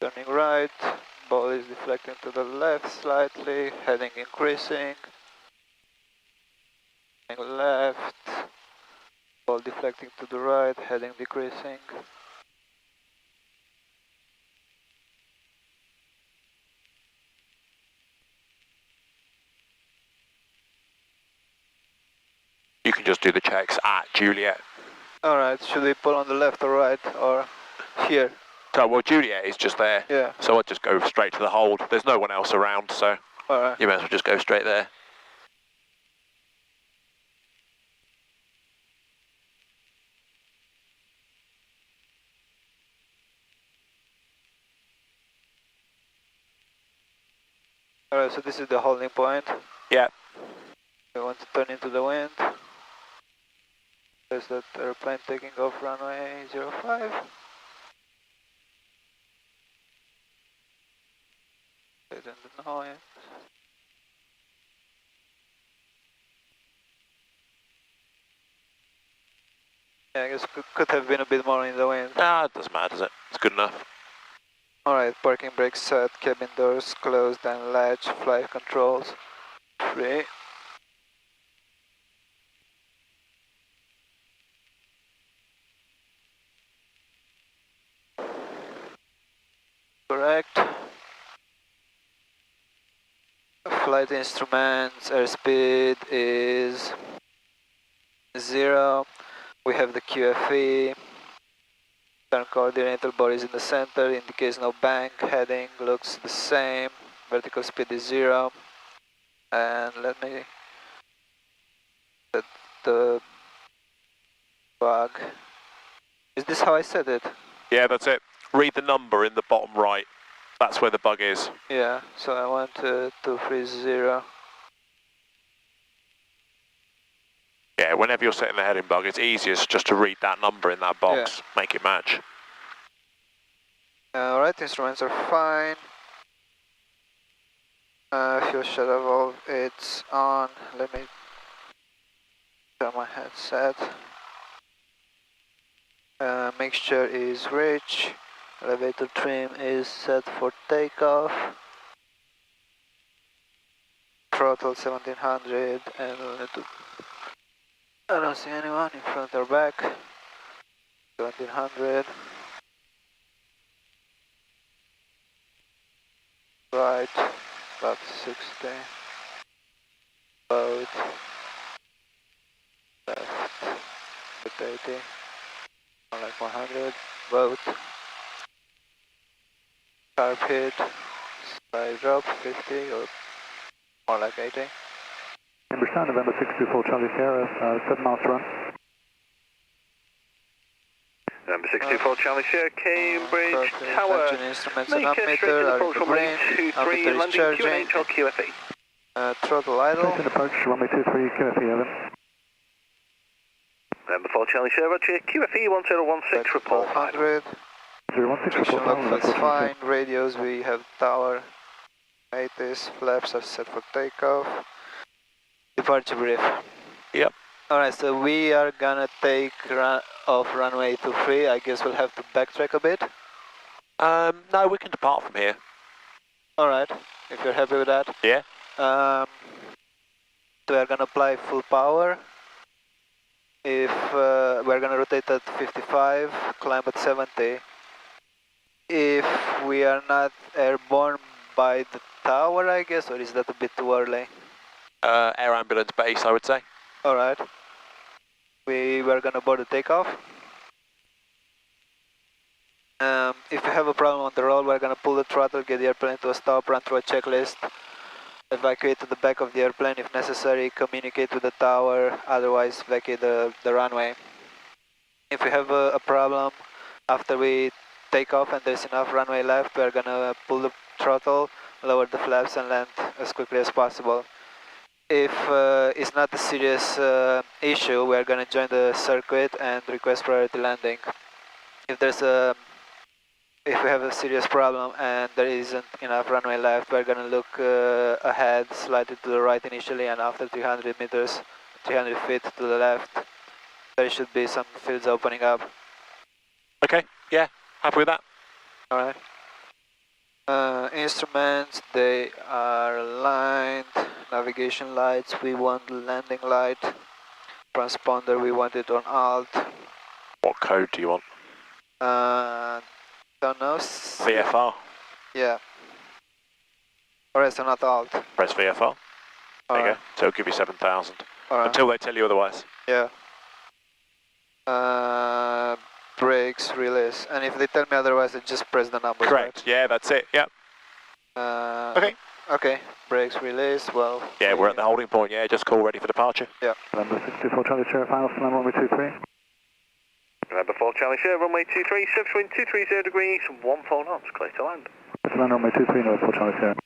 Turning right, ball is deflecting to the left slightly, heading increasing. Turning left, ball deflecting to the right, heading decreasing. You can just do the checks at Juliet. Alright, should we pull on the left or right, or here? So, well, Juliet is just there. Yeah. So I'll just go straight to the hold. There's no one else around, so Alright. you may as well just go straight there. Alright, so this is the holding point. Yeah. We want to turn into the wind. There's that airplane taking off runway 05. Didn't know it. Yeah, I guess could have been a bit more in the wind. Ah, it doesn't matter, does it? It's good enough. Alright, parking brakes set, cabin doors closed and latch, flight controls free. Correct. Flight instruments, airspeed is 0. We have the QFE. Turn coordinator body is in the center, indicates no bank. Heading looks the same. Vertical speed is 0. And let me set the bug. Is this how I set it? Yeah, that's it. Read the number in the bottom right. That's where the bug is. Yeah, so I want 230. Yeah, whenever you're setting the heading bug, it's easiest just to read that number in that box. Yeah. Make it match. Alright, instruments are fine. Fuel shuttle valve, it's on. Let me turn my headset. Mixture is rich. Elevator trim is set for takeoff. Throttle 1700 and I don't see anyone in front or back. 1700. Right, about 60. Boat. Left, 80. More like 100. Boat. Carpet. Side drop 50 or more like 80. Number 7, November 624 Charlie Sierra, 7 miles to run. Number 624 Charlie Sierra, Cambridge Tower. Engine instruments and Make a straight ammeter to the are approach in runway green. 23, Ammeter is landing charging. QNH or QFE. Throttle idle. Station approach, runway 23, QFE, over. Number 4 Charlie Sierra, Roger, QFE 1016, report 100. 016, Friction report lock is fine. Radios, we have tower. Matis, flaps are set for takeoff. Departure brief. Yep. Alright, so we are gonna take off runway 23. I guess we'll have to backtrack a bit. No, we can depart from here. Alright, if you're happy with that. Yeah. We are gonna apply full power. If we're gonna rotate at 55, climb at 70. If we are not airborne by the tower, I guess, or is that a bit too early? Air ambulance base, I would say. Alright. We were gonna board the takeoff. If you have a problem on the roll, we're gonna pull the throttle, get the airplane to a stop, run through a checklist, evacuate to the back of the airplane if necessary, communicate with the tower, otherwise vacate the runway. If we have a problem after we take off and there's enough runway left, we're gonna pull the throttle, lower the flaps and land as quickly as possible. If it's not a serious issue, we're gonna join the circuit and request priority landing. If we have a serious problem and there isn't enough runway left, we're gonna look ahead, slightly to the right initially, and after 300 meters, 300 feet to the left, there should be some fields opening up. Okay, yeah, happy with that. Alright. Instruments, they are aligned. Navigation lights, we want landing light. Transponder, we want it on alt. What code do you want? Don't know. VFR. Yeah. Alright, so not alt. Press VFR. There you Alright. go. So it'll give you 7,000. Alright. Until they tell you otherwise. Yeah. Brakes, release. And if they tell me otherwise, I just press the numbers. Correct. Yeah, that's it. Yep. Right? Okay. Okay. Brakes, release. Well. Yeah, we're at the holding point. Yeah, just call ready for departure. Yeah. November 64 Charlie Sierra, final slam runway 23. November 4 Charlie Sierra, runway 23, surface wind 230 degrees, 14 knots, clear to land. Slam runway 23, November 4 Charlie Sierra.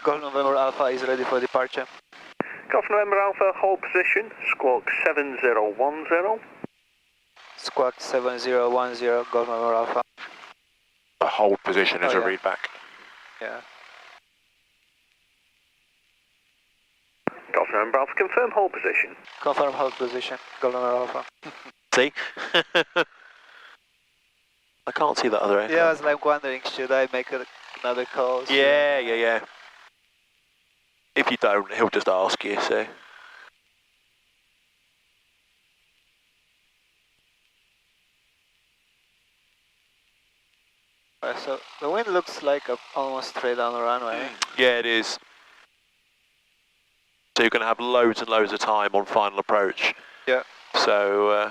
Golf November Alpha is ready for departure. Golf November Alpha, hold position, squawk 7010. Squawk 7010, Golf November Alpha. The hold position is Oh, a yeah. readback. Yeah. Golf November Alpha, confirm hold position. Confirm hold position, Golf November Alpha. See? I can't see that other aircraft. Yeah, I was like wondering, should I make another call? Yeah. If you don't, he'll just ask you, so. Alright, so the wind looks like almost straight down the runway. Yeah, it is. So you're going to have loads and loads of time on final approach. Yeah. So,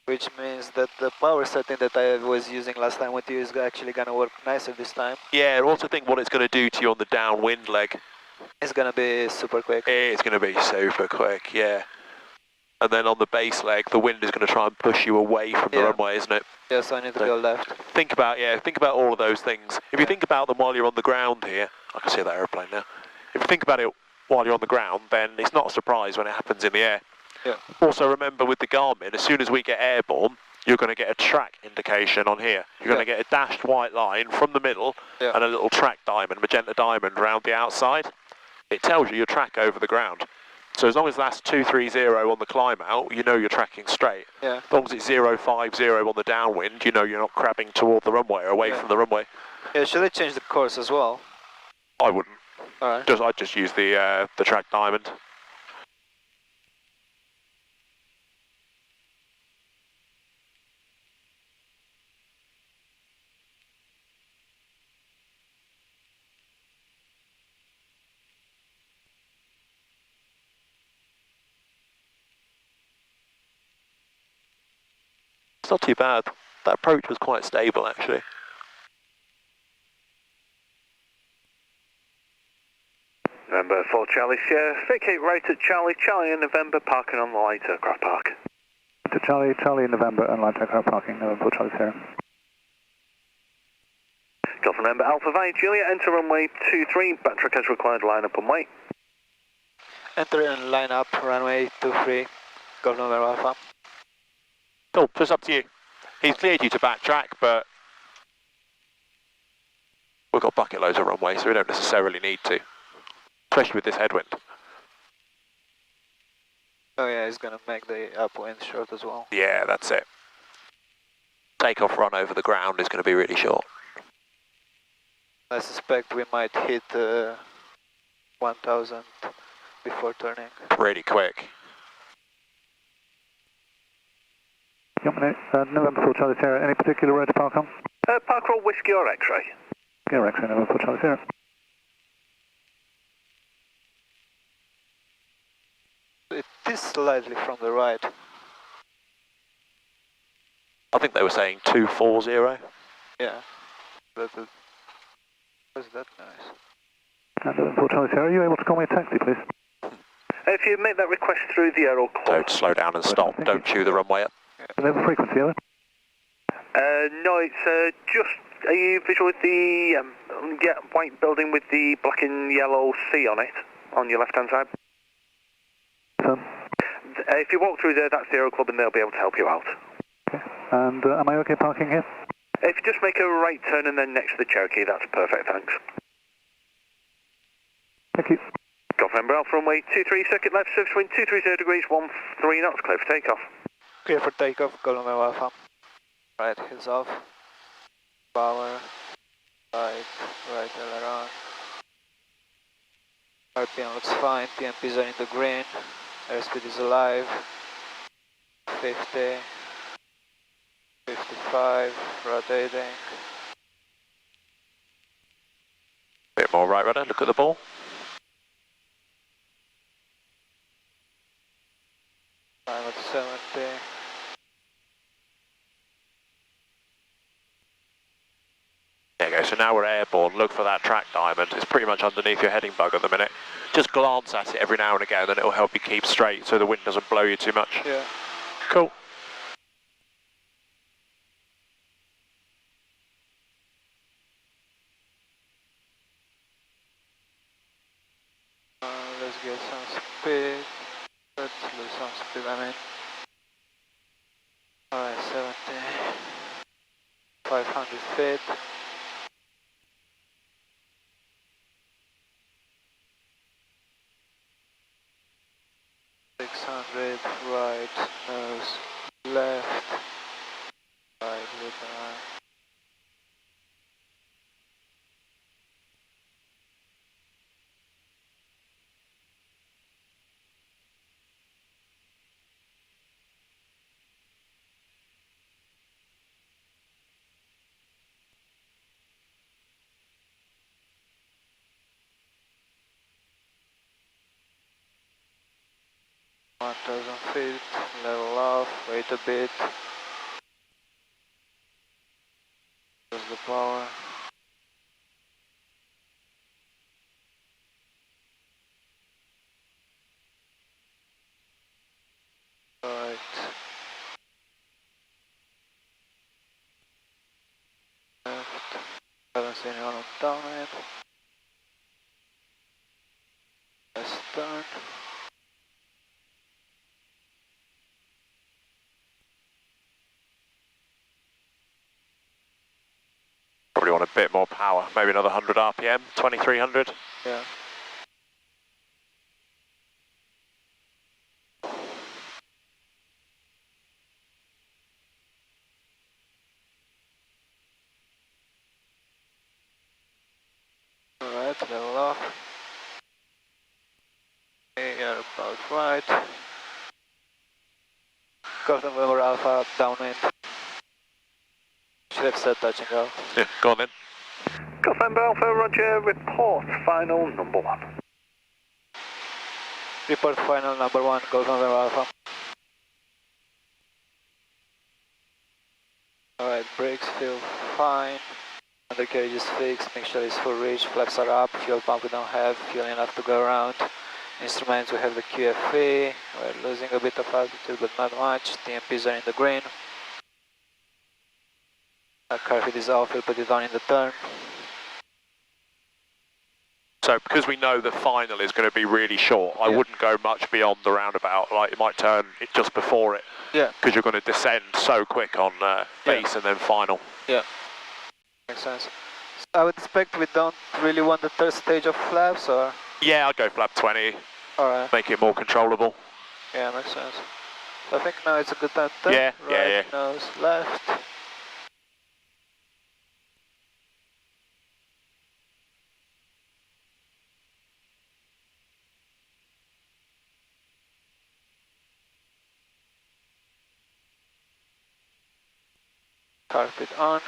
Which means that the power setting that I was using last time with you is actually going to work nicer this time. yeah, and also think what it's going to do to you on the downwind leg. It's going to be super quick. It's going to be super quick, yeah. And then on the base leg, the wind is going to try and push you away from the Yeah. runway, isn't it? Yeah, so I need to So- go left. Think about all of those things. If you think about them while you're on the ground here, I can see that aeroplane now. If you think about it while you're on the ground, then it's not a surprise when it happens in the air. Yeah. Also remember with the Garmin, as soon as we get airborne, you're going to get a track indication on here. You're going to get a dashed white line from the middle Yeah. and a little track diamond, magenta diamond around the outside. It tells you your track over the ground. So as long as that's 230 on the climb out, you know you're tracking straight. Yeah. As long as it's 050 on the downwind, you know you're not crabbing toward the runway or away Yeah. from the runway. Yeah, should I change the course as well? I wouldn't. Alright. I'd just use the track diamond. It's not too bad. That approach was quite stable actually. November 4 Charlie Sierra, vacate right at Charlie, Charlie and November, parking on the light aircraft park. To Charlie, Charlie, November, and light aircraft parking, November 4 Charlie Sierra. Golf November Alpha via Juliet, enter runway 23, backtrack as required, line up and wait. Enter and line up, runway 23, Golf November Alpha. Cool, just up to you. He's cleared you to backtrack, but we've got bucket loads of runway, so we don't necessarily need to. Especially with this headwind. Oh yeah, it's gonna make the upwind short as well. Yeah, that's it. Takeoff run over the ground is going to be really short. I suspect we might hit 1000 before turning. Really quick. November 4 Charlie Sierra, any particular road to park on? Park roll whiskey or X-ray. Yeah, X-ray, November 4 Charlie Sierra. It is slightly from the right. I think they were saying 240. Yeah. Was that nice? November 4 Charlie Sierra, are you able to call me a taxi, please? If you make that request through the Aero call. Don't slow down and stop. Thank Don't you. chew the runway up. Level frequency, over. No, it's just, are you visual with the white building with the black and yellow C on it, on your left-hand side? So, If you walk through there, that's the Aero Club and they'll be able to help you out. okay. And am I okay parking here? If you just make a right turn and then next to the Cherokee, that's perfect, thanks. Thank you. Golf November Alpha runway 23, circuit left, surface wind 230 degrees, 13 knots, clear for takeoff. Clear for takeoff, Golden Wave Alpha. Right, heels off. Power. Right aileron. RPM looks fine, PMPs are in the green. Airspeed is alive. 50. 55, rotating. Bit more right rudder, look at the ball. I'm at 70. There you go, so now we're airborne, look for that track diamond. It's pretty much underneath your heading bug at the minute. Just glance at it every now and again, and it'll help you keep straight so the wind doesn't blow you too much. Yeah. Cool. Let's get some speed. Let's lose some speed, I mean. Alright, 70. 500 feet. Right, nose, left, right, with 1000 feet, level off, wait a bit. There's the power. Right. Left. Haven't seen anyone on down yet. Let's turn. Probably want a bit more power, maybe another 100 RPM, 2300. Yeah. Alright, level off. Okay, you're about right. Golden Wave Alpha downwind. Should have said touch and go. Yeah, go on then. Golden Alpha, roger, report final number 1. Report final number 1, Golden Wave Alpha. Alright, brakes feel fine. Undercarriage is fixed, mixture is full reach, flaps are up, fuel pump we don't have, fuel enough to go around. Instruments we have the QFE, we're losing a bit of altitude but not much, TMPs are in the green. Car feed is off, we'll put it on in the turn. So because we know the final is going to be really short, I wouldn't go much beyond the roundabout. Like it might turn it just before it. Yeah. Because you're going to descend so quick on base and then final. Yeah. Makes sense. I would expect we don't really want the third stage of flaps, or? Yeah, I'd go flap 20. Alright. Make it more controllable. Yeah, makes sense. So I think now it's a good time to turn. Yeah, right, yeah. Nose left. Carpet on.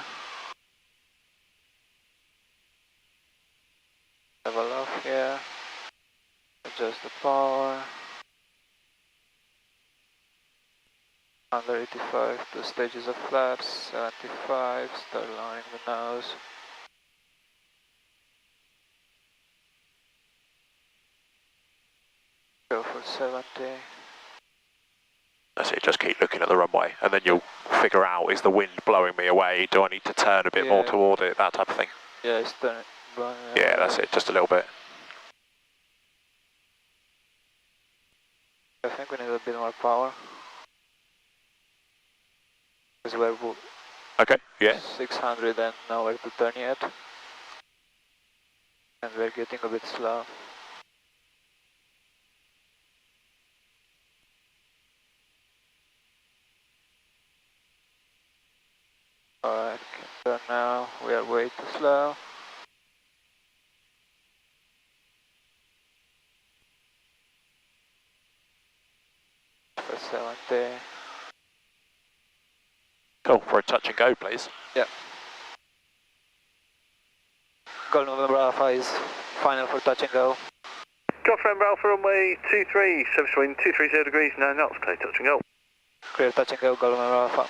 Level off here. Adjust the power. Under 85, 2 stages of flaps. 75, start lowering the nose. Go for 70. That's it, just keep looking at the runway and then you'll figure out, is the wind blowing me away? Do I need to turn a bit more toward it? That type of thing. Yeah, it's turning. Yeah, that's it, just a little bit. I think we need a bit more power. Because we're Okay, yeah. 600 and nowhere to turn yet. And we're getting a bit slow. Alright, turn now. We are way too slow. For 70. Cool, for a touch and go, please. Yeah. Golf November Alpha is final for touch and go. Golf November Alpha runway 23, surface wind 230 degrees, 9 knots, clear touch and go. Clear touch and go, Golf November Alpha.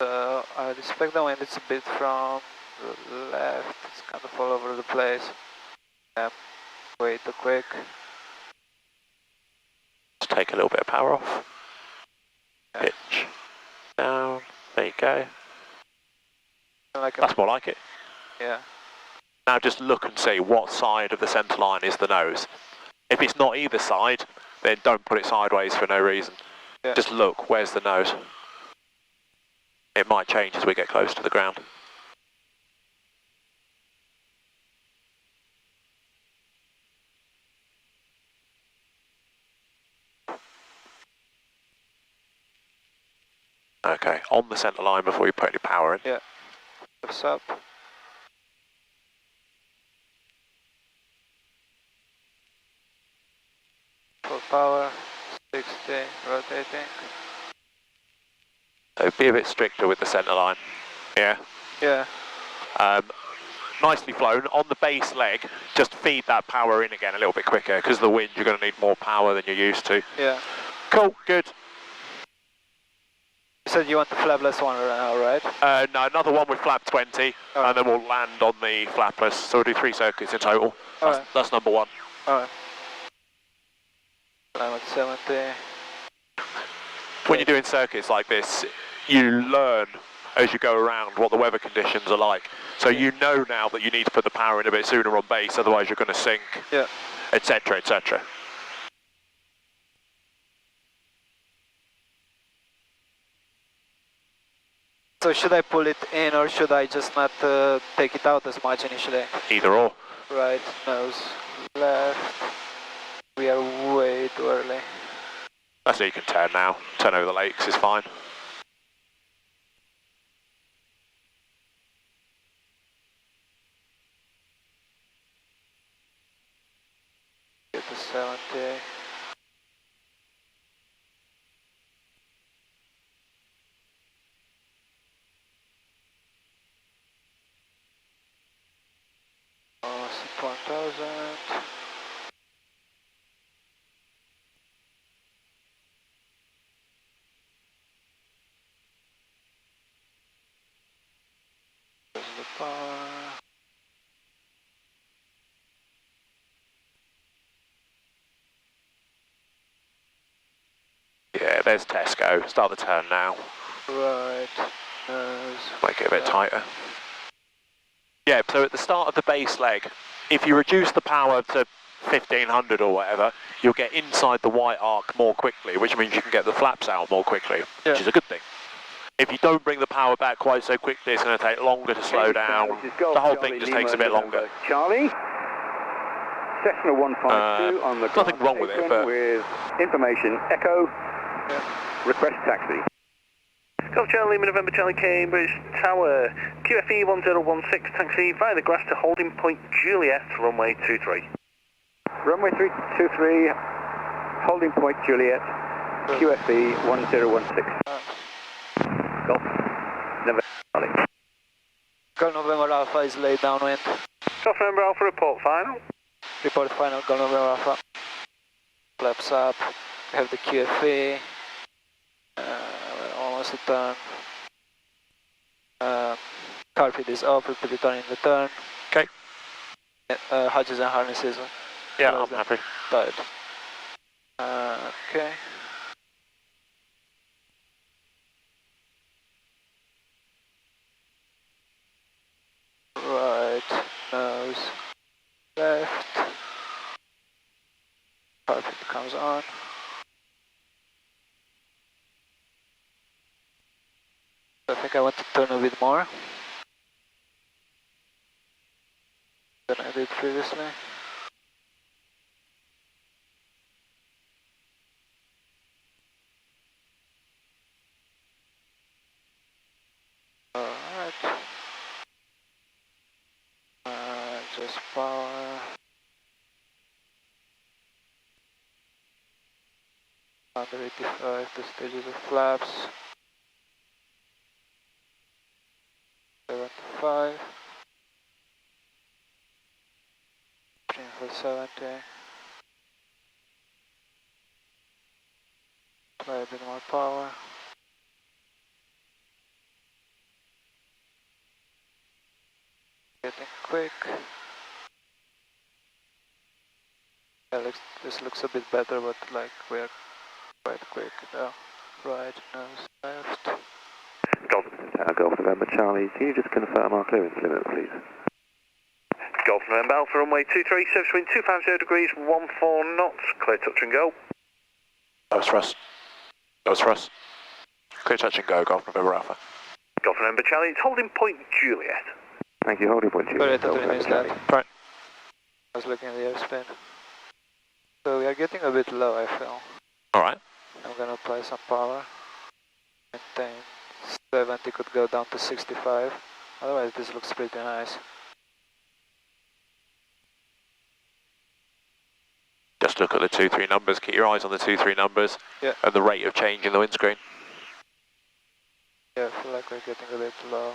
So I would expect the wind is a bit from the left, it's kind of all over the place. Yeah, way too quick. Just take a little bit of power off. Yeah. Pitch. Down. There you go. Like That's more like it. yeah. Now just look and see what side of the centre line is the nose. If it's not either side, then don't put it sideways for no reason. Yeah. Just look, where's the nose? It might change as we get close to the ground. Okay, on the centre line before you put any power in. Yeah. What's up? Full power, 60, rotating. So be a bit stricter with the centre line. Yeah. Yeah. Nicely flown. On the base leg, just feed that power in again a little bit quicker because of the wind you're going to need more power than you're used to. Yeah. Cool, good. You said you want the flapless one now, right? No, another one with flap 20, and then we'll land on the flapless. So we'll do 3 circuits in total. That's number 1. Alright. I'm at 70. When you're doing circuits like this, you learn as you go around what the weather conditions are like. So you know now that you need to put the power in a bit sooner on base, otherwise you're going to sink, Yeah. etc., etc. So should I pull it in or should I just not take it out as much initially? Either or. Right, nose left. We are way too early. That's it, you can turn now. Turn over the lakes is fine. Get to 70. Oh, 1,000. There's the power. Yeah, there's Tesco. Start the turn now. Right, nose. Make it a bit tighter. Yeah, so at the start of the base leg, if you reduce the power to 1500 or whatever, you'll get inside the white arc more quickly, which means you can get the flaps out more quickly, which is a good thing. If you don't bring the power back quite so quickly, it's going to take longer to slow down. The whole thing just takes a bit longer. Charlie, Cessna 152 on the nothing wrong with it, but with information Echo, request taxi. Golf Charlie, Lima November Charlie Cambridge Tower, QFE 1016, taxi via the grass to holding point Juliet, runway 23. Runway 323, holding point Juliet, QFE 1016. Golf November Charlie. Golf November Alpha is laid downwind. Golf November Alpha, report final. Report final, Golf November Alpha. Flaps up. We have the QFE. We're almost at turn. Carpet is up, we'll put it on in the turn. Okay. Hatches and harnesses. Yeah, I'm happy. Tied. Okay. Right, nose, left. Carpet comes on. I think I want to turn a bit more than I did previously. request power. 185, the stages of flaps. 75. For 70. Apply a bit more power. Getting quick. Yeah, this looks a bit better, but like we're quite quick now. Right, nose left. Golf November Charlie, can you just confirm our clearance limit, please? Golf November Alpha, runway 23, surface wind 250 degrees, 14 knots, clear touch and go. That was for us. That was for us. Clear touch and go, Golf November Alpha. Golf November Charlie, it's holding point Juliet. Thank you, holding point Juliet. Sorry, I totally missed that. Right. I was looking at the airspeed. So we are getting a bit low, I feel. Alright. I'm gonna apply some power. Maintain 70, could go down to 65. Otherwise this looks pretty nice. Just look at the 2-3 numbers, keep your eyes on the 2-3 numbers. Yeah. And the rate of change in the windscreen. Yeah, I feel like we're getting a bit low.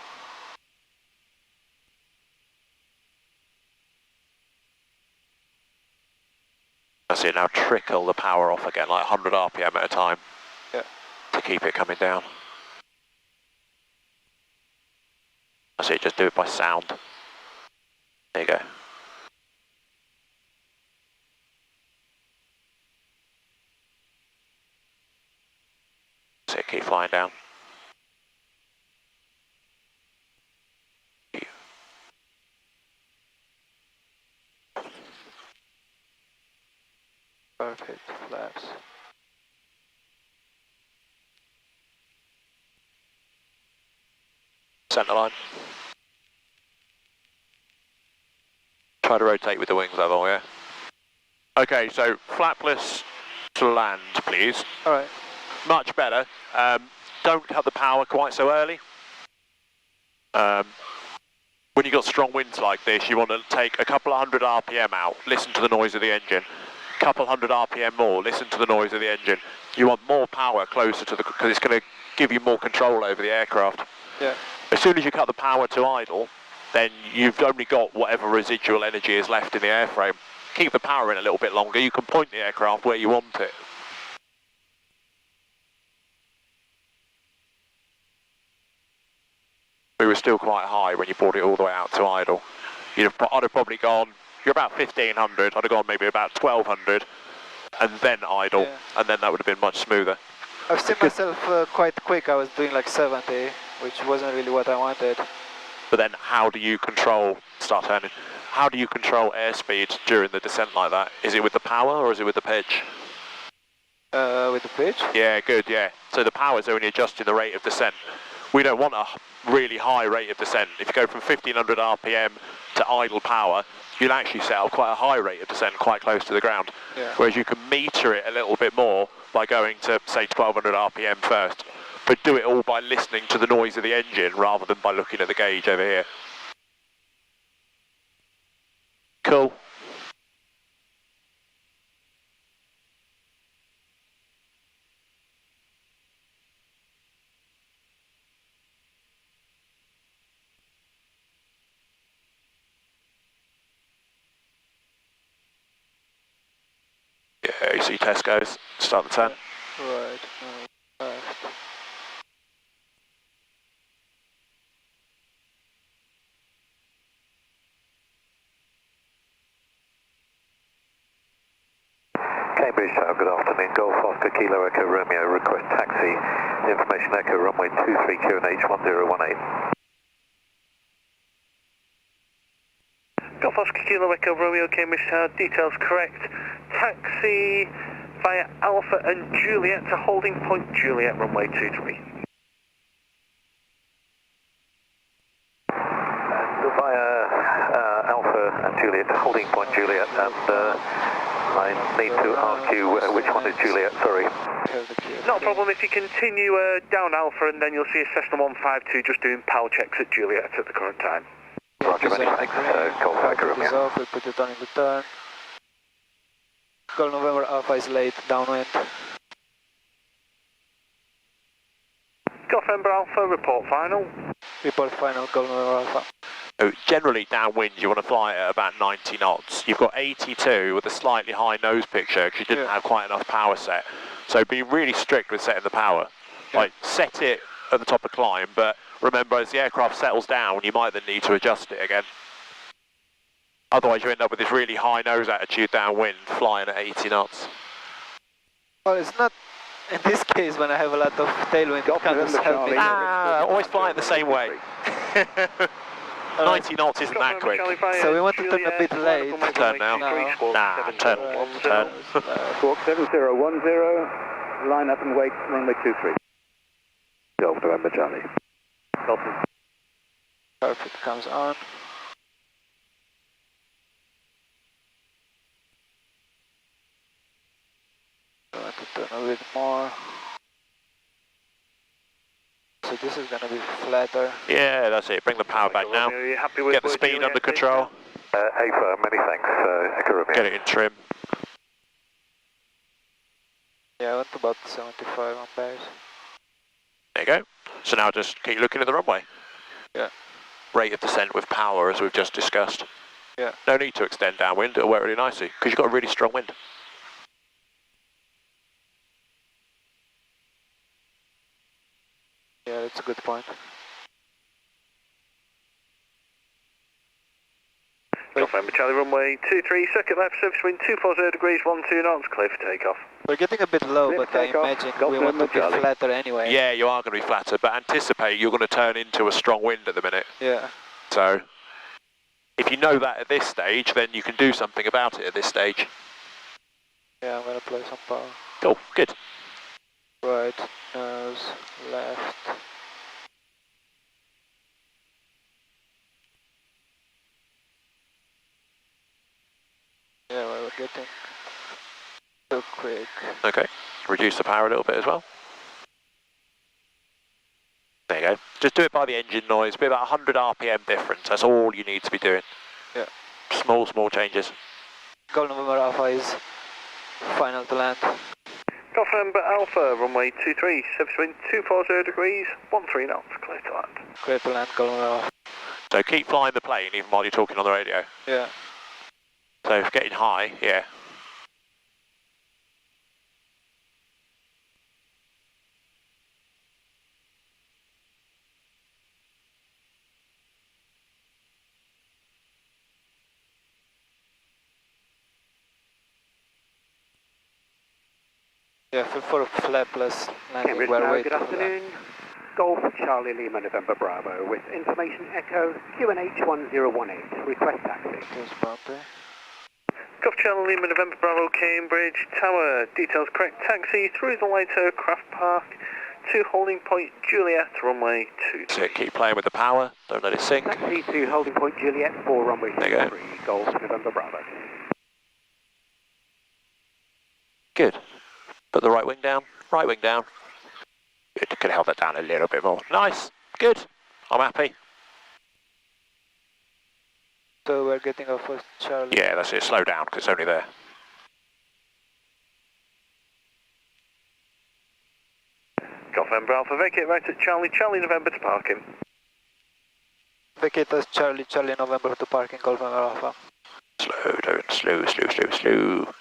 I see it now trickle the power off again, like 100 RPM at a time. Yeah. To keep it coming down. I see it just do it by sound. There you go. See it keep flying down. Perfect, flaps. Centre line. Try to rotate with the wings level, yeah? Okay, so flapless to land, please. Alright. Much better. Don't cut the power quite so early. When you've got strong winds like this, you want to take a couple of hundred RPM out, listen to the noise of the engine. Couple hundred RPM more, listen to the noise of the engine. You want more power closer to the, because it's going to give you more control over the aircraft. Yeah. As soon as you cut the power to idle, then you've only got whatever residual energy is left in the airframe. Keep the power in a little bit longer, you can point the aircraft where you want it. We were still quite high when you brought it all the way out to idle. I'd have probably gone, you're about 1500, I'd have gone maybe about 1200 and then idle, yeah. And then that would have been much smoother. I've seen myself quite quick, I was doing like 70, which wasn't really what I wanted. But then how do you control, start turning, how do you control airspeed during the descent like that? Is it with the power or is it with the pitch? With the pitch? Yeah, good, yeah. So the power's only adjusting the rate of descent. We don't want a really high rate of descent. If you go from 1500 RPM to idle power, you'll actually set up quite a high rate of descent quite close to the ground. Yeah. Whereas you can meter it a little bit more by going to, say, 1200 RPM first. But do it all by listening to the noise of the engine rather than by looking at the gauge over here. Cool. Yeah, you see Tesco's, start the turn. Right, no, left. Cambridge Tower, good afternoon. Golf Oscar Kilo Echo Romeo, request taxi. Information Echo runway 23 QNH 1018. Golf Oscar Kilo Echo Romeo, Cambridge Tower, details correct. Taxi via Alpha and Juliet to holding point Juliet, runway 23. And via Alpha and Juliet to holding point Juliet, and I need to ask you which one is Juliet, sorry. Not a problem, if you continue down Alpha and then you'll see a Cessna 152 just doing power checks at Juliet at the current time. Roger, many thanks. Golf Echo Rocket is Romeo. off, we put it on in the turn. Golf November Alpha is late, downwind. Golf November Alpha, report final. Report final, Golf November Alpha. So generally downwind you want to fly at about 90 knots. You've got 82 with a slightly high nose picture because you didn't have quite enough power set. So be really strict with setting the power. Like set it at the top of climb, but remember as the aircraft settles down you might then need to adjust it again. Otherwise you end up with this really high nose attitude downwind flying at 80 knots. Well, it's not, in this case when I have a lot of tailwind, it kind of help me. Always fly it the same way. 90 knots isn't that quick. So we want to turn a bit late. Turn now. Nah, turn. Squawk 7010, line up and wait, runway 23. Golf November Charlie. Golf. Perfect, comes on. I want to turn a bit more. So this is going to be flatter. Yeah, that's it. Bring the power back now. Are you happy with Get the speed under control. A-firm, many thanks. Echo Romeo. Get it in trim. Yeah, I went about 75 on base. There you go. So now just keep looking at the runway. Yeah. Rate of descent with power as we've just discussed. Yeah. No need to extend downwind, it'll work really nicely because you've got a really strong wind. Yeah, that's a good point. Golf November Charlie, runway 23, circuit left, surface wind 240 degrees, 12 knots, clear for takeoff. We're getting a bit low, but I imagine we want to be flatter anyway. Yeah, you are going to be flatter, but anticipate you're going to turn into a strong wind at the minute. Yeah. So, if you know that at this stage, then you can do something about it at this stage. Yeah, I'm going to play some power. Cool, good. Right, nose, left. Yeah, well, we're getting too quick. Okay, reduce the power a little bit as well. There you go. Just do it by the engine noise. Be about 100 RPM difference. That's all you need to be doing. Yeah. Small changes. Golf November Alpha is final to land. Golf November Alpha, runway 23, surface wind 240 degrees, 13 knots, clear to land. Clear to land, Golf November Alpha. So keep flying the plane even while you're talking on the radio. Yeah. So if getting high, yeah. Yeah, for a flapless landing, Cambridge we're Tower, waiting good for that. afternoon. Golf Charlie Lima November Bravo with information echo QNH 1018. Request taxi. There's bumpy. Golf Charlie Lima November Bravo Cambridge Tower, details correct, taxi through the light aircraft park to holding point Juliet, runway 23. So keep playing with the power, don't let it sink. Taxi to holding point Juliet for runway There you go. 23. Golf November Bravo. Good. Put the right wing down, right wing down. Good, could have held that down a little bit more. Nice, good. I'm happy. So we're getting our first Charlie. Yeah, that's it, slow down because it's only there. Golf November Alpha, vacate right at Charlie, Charlie November to parking. Vacate us Charlie, Charlie November to parking, Golf November Alpha. Slow down,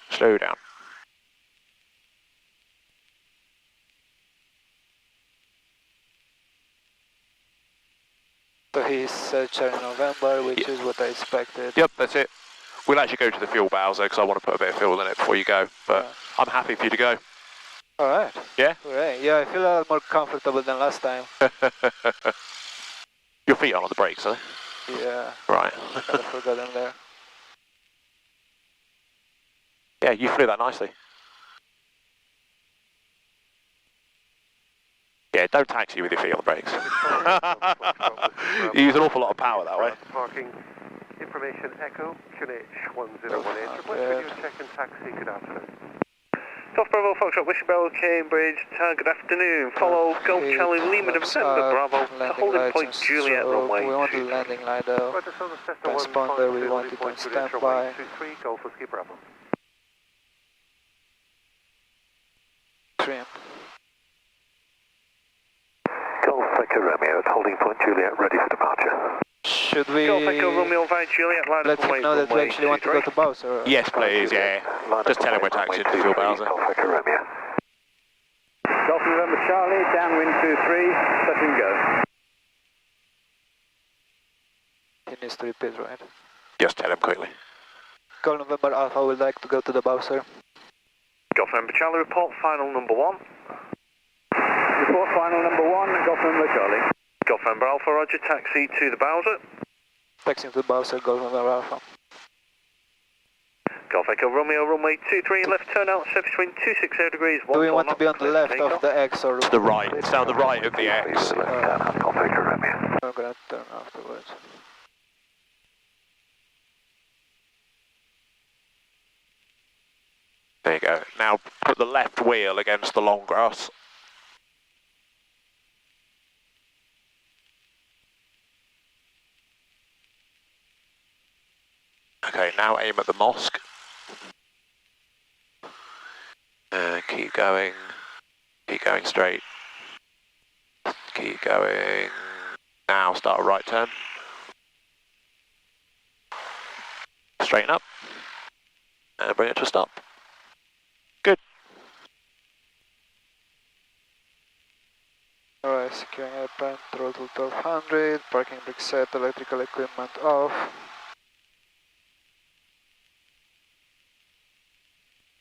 slow down. So he's Charlie November, which is what I expected. Yep, that's it. We'll actually go to the fuel bowser because I want to put a bit of fuel in it before you go, but I'm happy for you to go. Alright. Yeah? Hooray. Yeah, I feel a lot more comfortable than last time. Your feet aren't on the brakes, are they? Yeah. Right. Kind of forgot them there. Yeah, you flew that nicely. Yeah, don't taxi with your feet on the brakes. You use an awful lot of power that way. Parking information echo QNH 1018. Request for your check and taxi. Good afternoon. Golf Bravo Foxtrot, Whiskey Bell, Cambridge, good afternoon. Follow Golf Charlie Lima November Bravo to holding point Juliet runway. We want the landing line though. Transponder, we want it on standby. 23, Golf Whiskey Bravo. Trim. Golf Echo Romeo at holding point Juliet, ready for departure. Should we Golf Echo Romeo via Juliet, line let up him know that we actually want to go to Bowser? Yes, please, yeah. Just tell him we're taxiing to fuel Bowser. Golf Echo Romeo. Golf November Charlie, downwind 23, touch and go. He needs to repeat, right? Just tell him quickly. Golf November Alpha would like to go to the Bowser. Golf November Charlie, report final number 1. Report final number 1, Golf November Charlie. Golf November Alpha, roger, taxi to the Bowser. Taxiing to the Bowser, Golf November Alpha. Golf Echo Romeo, runway 23, left turn out, surface wind 260 degrees. Do we want to be on the left of the X or To the right. It's down the right of the X. Golf Echo Romeo. I'm gonna turn afterwards. There you go. Now put the left wheel against the long grass. Okay, now aim at the mosque. Keep going straight. Keep going. Now start a right turn. Straighten up. And bring it to a stop. Good. Alright, securing airplane, throttle 1200, parking brake set, electrical equipment off.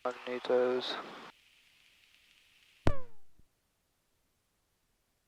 Magnetos.